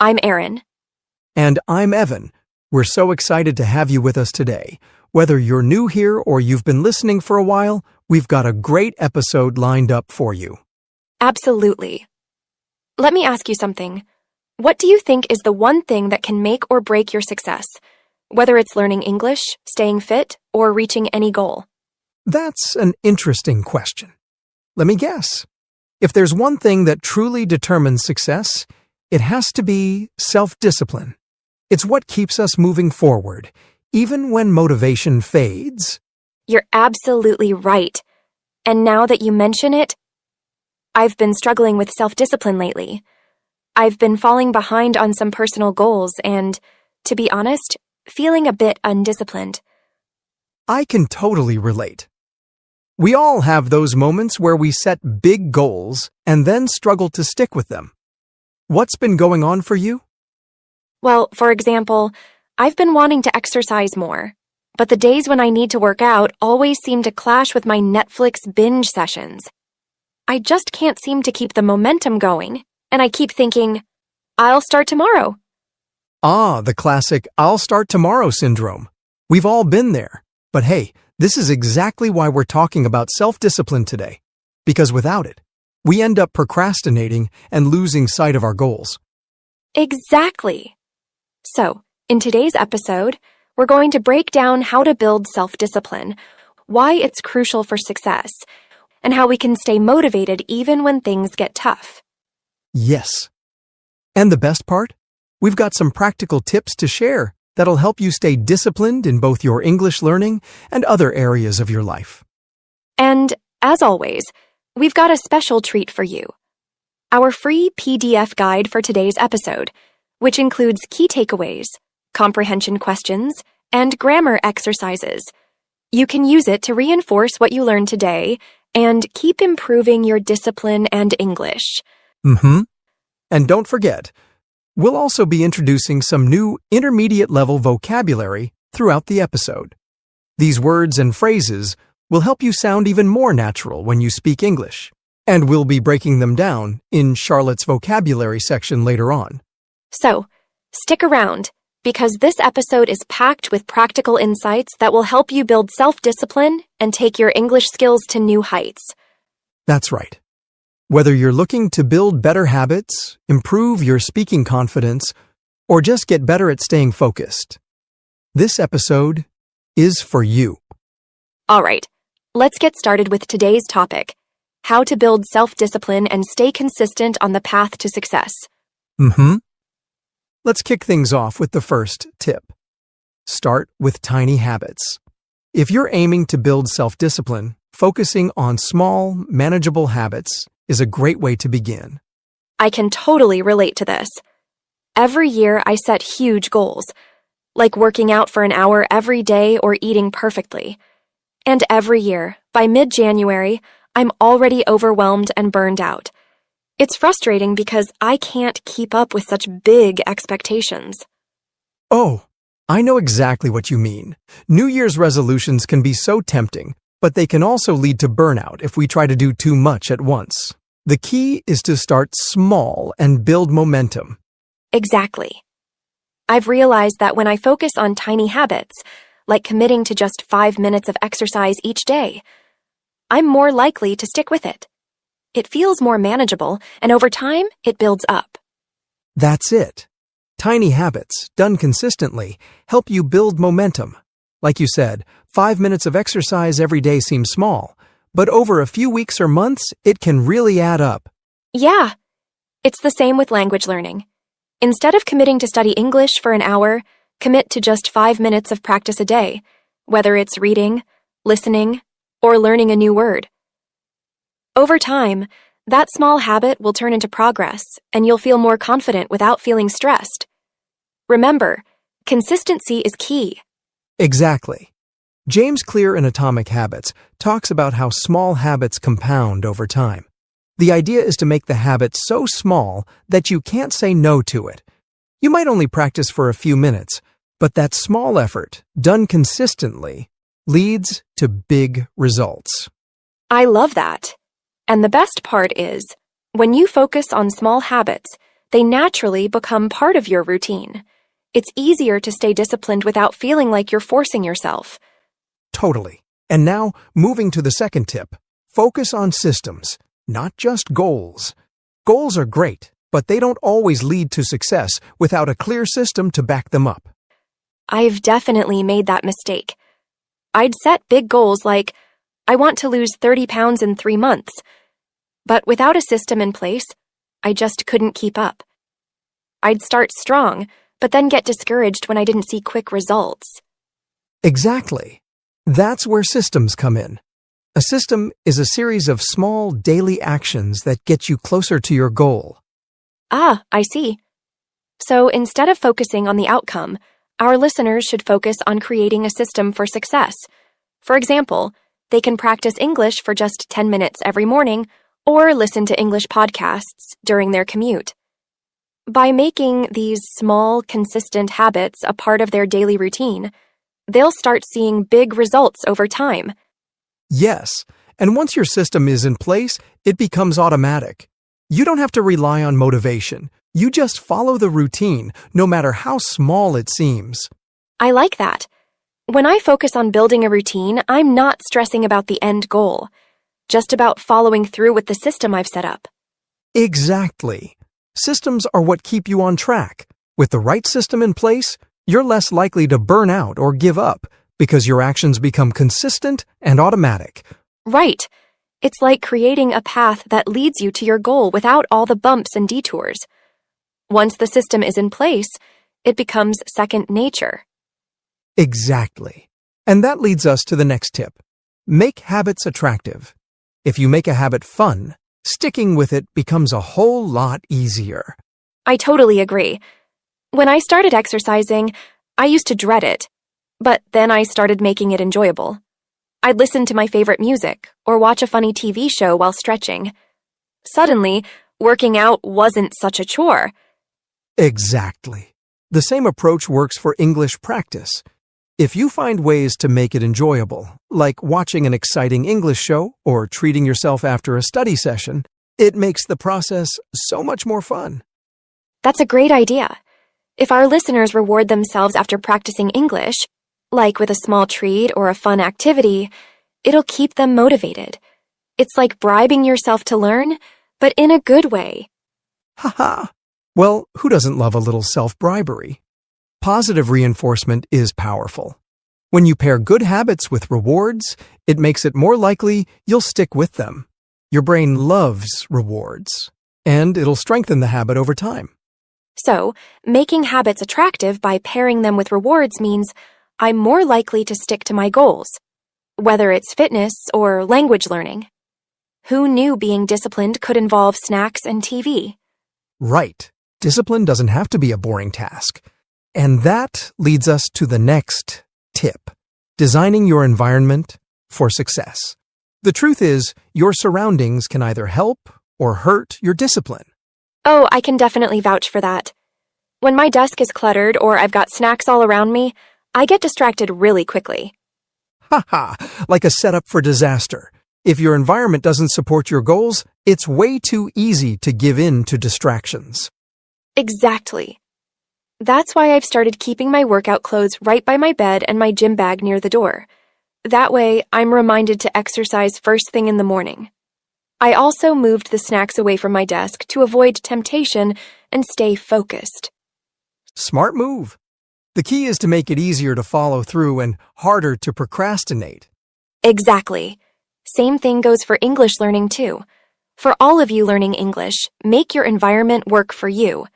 I'm Erin. And I'm Evan. We're so excited to have you with us today. Whether you're new here or you've been listening for a while, we've got a great episode lined up for you. Absolutely. Let me ask you something. What do you think is the one thing that can make or break your success? Whether it's learning English, staying fit, or reaching any goal? That's an interesting question. Let me guess. If there's one thing that truly determines success, it has to be self-discipline. It's what keeps us moving forward, even when motivation fades. You're absolutely right. And now that you mention it, I've been struggling with self-discipline lately. I've been falling behind on some personal goals and, to be honest, feeling a bit undisciplined. I can totally relate. We all have those moments where we set big goals and then struggle to stick with them. What's been going on for you? Well, for example, I've been wanting to exercise more, but the days when I need to work out always seem to clash with my Netflix binge sessions. I just can't seem to keep the momentum going, and I keep thinking, I'll start tomorrow. The classic "I'll start tomorrow" syndrome. We've all been there. But hey, this is exactly why we're talking about self-discipline today. Because without it, we end up procrastinating and losing sight of our goals. Exactly. So, in today's episode, we're going to break down how to build self-discipline, why it's crucial for success, and how we can stay motivated even when things get tough. Yes. And the best part? We've got some practical tips to share that'll help you stay disciplined in both your English learning and other areas of your life. And, as always, we've got a special treat for you. Our free PDF guide for today's episode, which includes key takeaways, comprehension questions, and grammar exercises. You can use it to reinforce what you learned today and keep improving your discipline and English. And don't forget, we'll also be introducing some new intermediate-level vocabulary throughout the episode. These words and phrases will help you sound even more natural when you speak English, and we'll be breaking them down in Charlotte's vocabulary section later on. So, stick around, because this episode is packed with practical insights that will help you build self-discipline and take your English skills to new heights. That's right. Whether you're looking to build better habits, improve your speaking confidence, or just get better at staying focused, this episode is for you. All right, let's get started with today's topic, how to build self-discipline and stay consistent on the path to success. Let's kick things off with the first tip. Start with tiny habits. If you're aiming to build self-discipline, focusing on small, manageable habits is a great way to begin. I can totally relate to this. Every year I set huge goals, like working out for an hour every day or eating perfectly. And every year, by mid-January, I'm already overwhelmed and burned out. It's frustrating because I can't keep up with such big expectations. Oh, I know exactly what you mean. New Year's resolutions can be so tempting, but they can also lead to burnout if we try to do too much at once. The key is to start small and build momentum. Exactly. I've realized that when I focus on tiny habits, like committing to just 5 minutes of exercise each day, I'm more likely to stick with it. It feels more manageable, and over time, it builds up. That's it. Tiny habits, done consistently, help you build momentum. Like you said, 5 minutes of exercise every day seems small, but over a few weeks or months, it can really add up. Yeah, it's the same with language learning. Instead of committing to study English for an hour, commit to just 5 minutes of practice a day, whether it's reading, listening, or learning a new word. Over time, that small habit will turn into progress, and you'll feel more confident without feeling stressed. Remember, consistency is key. Exactly. James Clear in Atomic Habits talks about how small habits compound over time. The idea is to make the habit so small that you can't say no to it. You might only practice for a few minutes, but that small effort, done consistently, leads to big results. I love that. And the best part is, when you focus on small habits, they naturally become part of your routine. It's easier to stay disciplined without feeling like you're forcing yourself. Totally. And now, moving to the second tip, focus on systems, not just goals. Goals are great, but they don't always lead to success without a clear system to back them up. I've definitely made that mistake. I'd set big goals like, I want to lose 30 pounds in 3 months. But without a system in place, I just couldn't keep up. I'd start strong, but then get discouraged when I didn't see quick results. Exactly. That's where systems come in. A system is a series of small daily actions that get you closer to your goal. Ah, I see. So instead of focusing on the outcome, our listeners should focus on creating a system for success. For example, they can practice English for just 10 minutes every morning or listen to English podcasts during their commute. By making these small, consistent habits a part of their daily routine, they'll start seeing big results over time. Yes, and once your system is in place, it becomes automatic. You don't have to rely on motivation. You just follow the routine, no matter how small it seems. I like that. When I focus on building a routine, I'm not stressing about the end goal, just about following through with the system I've set up. Exactly. Systems are what keep you on track. With the right system in place, you're less likely to burn out or give up because your actions become consistent and automatic. Right. It's like creating a path that leads you to your goal without all the bumps and detours. Once the system is in place, it becomes second nature. Exactly. And that leads us to the next tip. Make habits attractive. If you make a habit fun, sticking with it becomes a whole lot easier. I totally agree. When I started exercising, I used to dread it, but then I started making it enjoyable. I'd listen to my favorite music or watch a funny TV show while stretching. Suddenly, working out wasn't such a chore. Exactly. The same approach works for English practice. If you find ways to make it enjoyable, like watching an exciting English show or treating yourself after a study session, it makes the process so much more fun. That's a great idea. If our listeners reward themselves after practicing English, like with a small treat or a fun activity, it'll keep them motivated. It's like bribing yourself to learn, but in a good way. Haha. Well, who doesn't love a little self-bribery? Positive reinforcement is powerful. When you pair good habits with rewards, it makes it more likely you'll stick with them. Your brain loves rewards, and it'll strengthen the habit over time. So, making habits attractive by pairing them with rewards means I'm more likely to stick to my goals, whether it's fitness or language learning. Who knew being disciplined could involve snacks and TV? Right. Discipline doesn't have to be a boring task. And that leads us to the next tip, designing your environment for success. The truth is, your surroundings can either help or hurt your discipline. Oh, I can definitely vouch for that. When my desk is cluttered or I've got snacks all around me, I get distracted really quickly. Haha, like a setup for disaster. If your environment doesn't support your goals, it's way too easy to give in to distractions. Exactly. That's why I've started keeping my workout clothes right by my bed and my gym bag near the door. That way, I'm reminded to exercise first thing in the morning. I also moved the snacks away from my desk to avoid temptation and stay focused. Smart move. The key is to make it easier to follow through and harder to procrastinate. Exactly. Same thing goes for English learning too. For all of you learning English, make your environment work for you.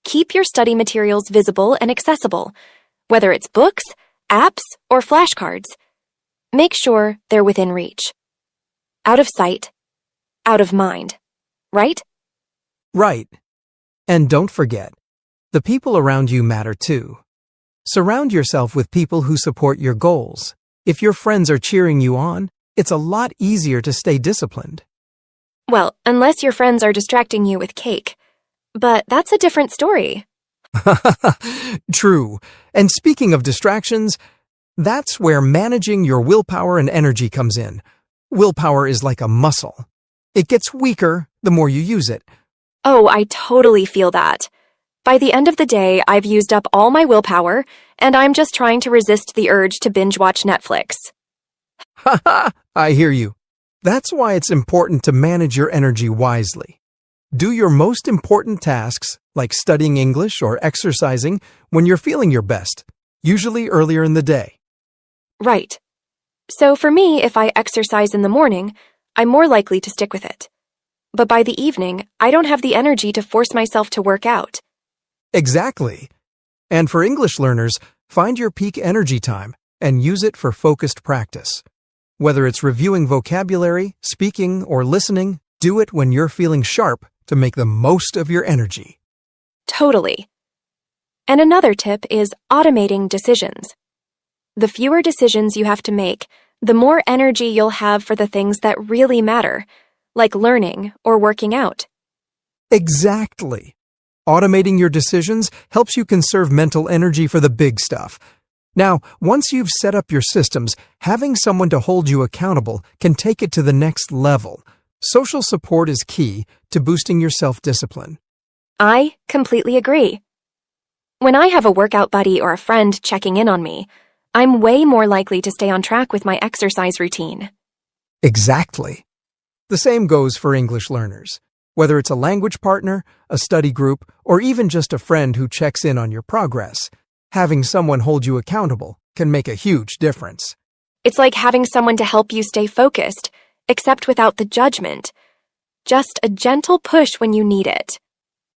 Keep your study materials visible and accessible, whether it's books, apps, or flashcards. Make sure they're within reach. Out of sight, out of mind, right? Right. And don't forget, the people around you matter too. Surround yourself with people who support your goals. If your friends are cheering you on, it's a lot easier to stay disciplined. Well, unless your friends are distracting you with cake. But that's a different story. True. And speaking of distractions, that's where managing your willpower and energy comes in. Willpower is like a muscle. It gets weaker the more you use it. Oh, I totally feel that. By the end of the day, I've used up all my willpower, and I'm just trying to resist the urge to binge watch Netflix. Haha, I hear you. That's why it's important to manage your energy wisely. Do your most important tasks, like studying English or exercising, when you're feeling your best, usually earlier in the day. Right. So for me, if I exercise in the morning, I'm more likely to stick with it. But by the evening, I don't have the energy to force myself to work out. Exactly. And for English learners, find your peak energy time and use it for focused practice. Whether it's reviewing vocabulary, speaking, or listening, do it when you're feeling sharp to make the most of your energy. Totally. And another tip is automating decisions. The fewer decisions you have to make, the more energy you'll have for the things that really matter, like learning or working out. Exactly. Automating your decisions helps you conserve mental energy for the big stuff. Now, once you've set up your systems, having someone to hold you accountable can take it to the next level. Social support is key to boosting your self-discipline. I completely agree. When I have a workout buddy or a friend checking in on me, I'm way more likely to stay on track with my exercise routine. Exactly. The same goes for English learners. Whether it's a language partner, a study group, or even just a friend who checks in on your progress, having someone hold you accountable can make a huge difference. It's like having someone to help you stay focused, except without the judgment. Just a gentle push when you need it.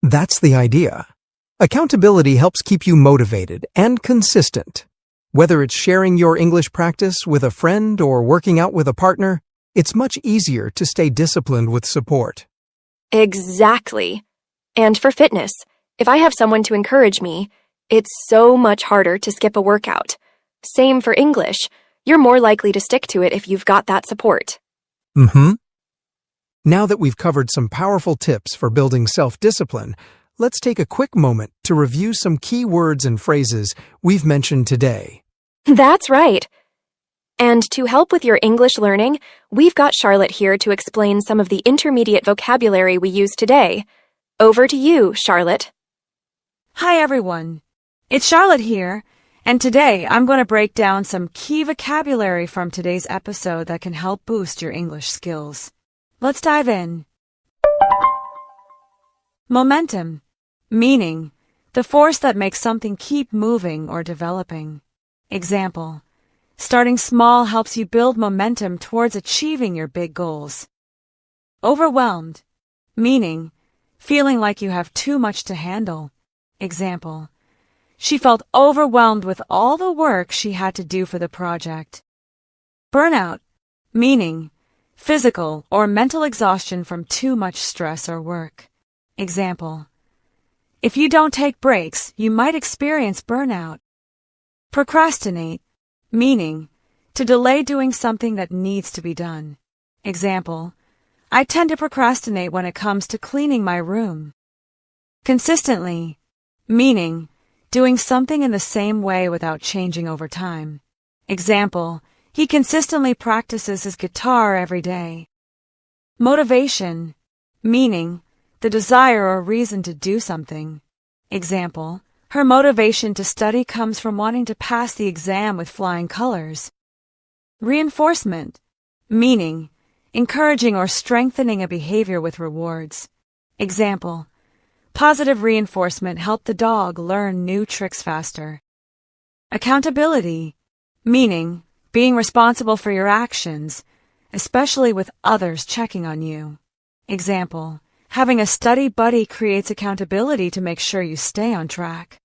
That's the idea. Accountability helps keep you motivated and consistent. Whether it's sharing your English practice with a friend or working out with a partner, it's much easier to stay disciplined with support. Exactly. And for fitness, if I have someone to encourage me, it's so much harder to skip a workout. Same for English. You're more likely to stick to it if you've got that support. Now that we've covered some powerful tips for building self-discipline, let's take a quick moment to review some key words and phrases we've mentioned today. That's right. And to help with your English learning, we've got Charlotte here to explain some of the intermediate vocabulary we use today. Over to you, Charlotte. Hi everyone, it's Charlotte here, and today I'm going to break down some key vocabulary from today's episode that can help boost your English skills. Let's dive in. Momentum, meaning the force that makes something keep moving or developing. Example, starting small helps you build momentum towards achieving your big goals. Overwhelmed, meaning feeling like you have too much to handle. Example, she felt overwhelmed with all the work she had to do for the project. Burnout, meaning physical or mental exhaustion from too much stress or work. Example, if you don't take breaks, you might experience burnout. Procrastinate, meaning to delay doing something that needs to be done. Example, I tend to procrastinate when it comes to cleaning my room. Consistently, meaning doing something in the same way without changing over time. Example, he consistently practices his guitar every day. Motivation, meaning the desire or reason to do something. Example, her motivation to study comes from wanting to pass the exam with flying colors. Reinforcement, meaning encouraging or strengthening a behavior with rewards. Example, positive reinforcement helped the dog learn new tricks faster. Accountability, meaning being responsible for your actions, especially with others checking on you. Example, having a study buddy creates accountability to make sure you stay on track.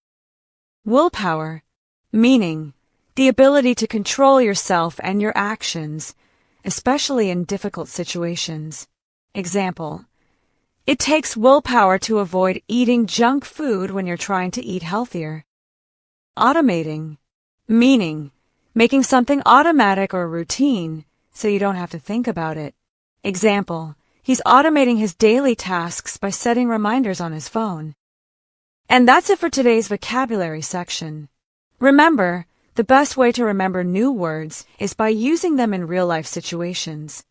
Willpower, meaning the ability to control yourself and your actions, especially in difficult situations. Example, it takes willpower to avoid eating junk food when you're trying to eat healthier. Automating, meaning making something automatic or routine so you don't have to think about it. Example, he's automating his daily tasks by setting reminders on his phone. And that's it for today's vocabulary section. Remember, the best way to remember new words is by using them in real-life situations.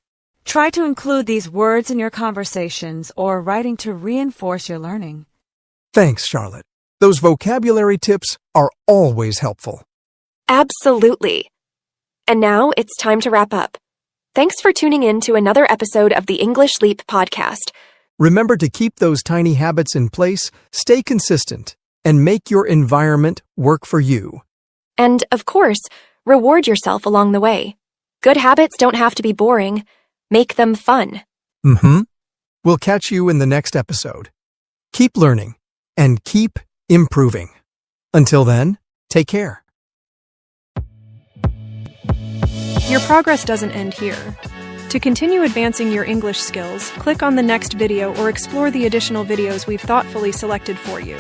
Try to include these words in your conversations or writing to reinforce your learning. Thanks, Charlotte. Those vocabulary tips are always helpful. Absolutely. And now it's time to wrap up. Thanks for tuning in to another episode of the English Leap podcast. Remember to keep those tiny habits in place, stay consistent, and make your environment work for you. And, of course, reward yourself along the way. Good habits don't have to be boring. Make them fun. We'll catch you in the next episode. Keep learning and keep improving. Until then, take care. Your progress doesn't end here. To continue advancing your English skills, click on the next video or explore the additional videos we've thoughtfully selected for you.